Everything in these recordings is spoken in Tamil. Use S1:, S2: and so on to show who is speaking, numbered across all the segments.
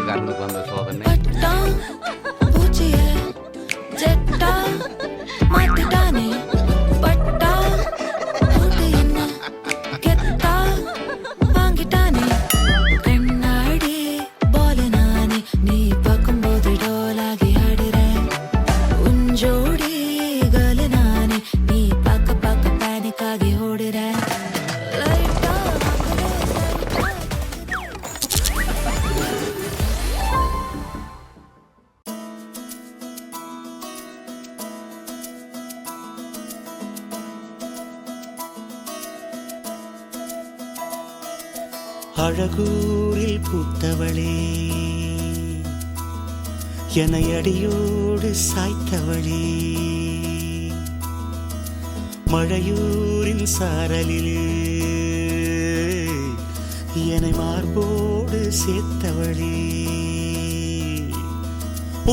S1: கரண்டுக்கு வந்த சோதனை.
S2: அழகூரில் பூத்தவளே, என்னை அடியோடு சாய்த்தவளே, மழையூரின் சாரலிலே என்னை மார்போடு சேர்த்தவளே,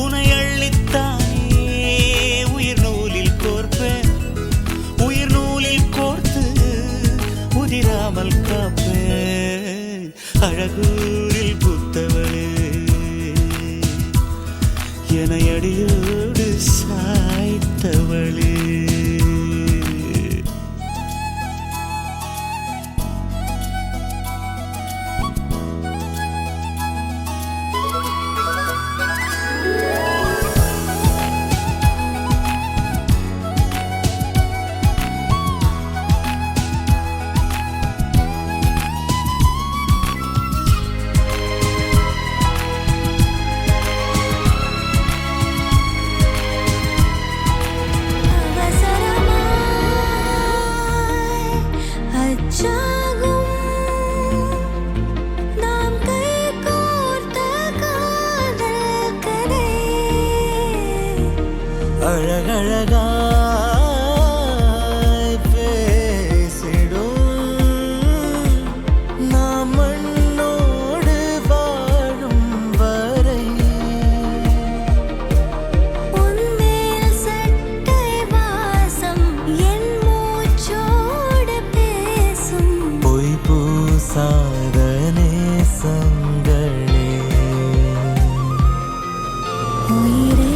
S2: உனை அள்ளித்தானே உயிர் நூலில் கோர்ப்பேன், உயிர் நூலில் கோர்த்து உதிராமல் காப்பேன். அழகூரில் பூத்தவளே, என்னை அடியோடு சாய்த்தவளே. அழகழகாய் பேசிடும் நாம் மண்ணோடு வாழும் வரை,
S3: உன்மேல் சட்டை வாசம் என் மூச்சோடு பேசும்,
S2: பொய் பூசாத நேசங்களே.
S3: உயிரே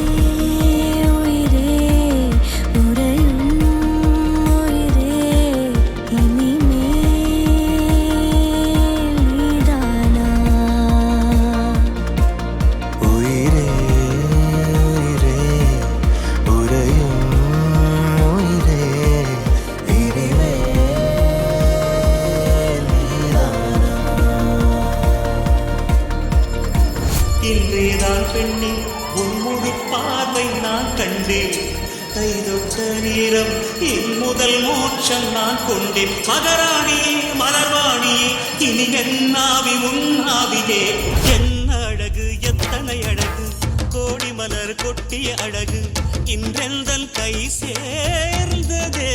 S2: இன்றேதான் பெண்ணே உன் முழு பார்வை நான் கண்டேன், கைதொட்ட நேரம் என் முதல் மோட்சம் நான் கொண்டேன். மகராணியே மலர்வாணியே இனி என்னாவி உன்னாவியே, என்ன அழகு எத்தனை அழகு, கோடி மலர் கொட்டிய அழகு இன்றெந்தன் கை சேர்ந்ததே.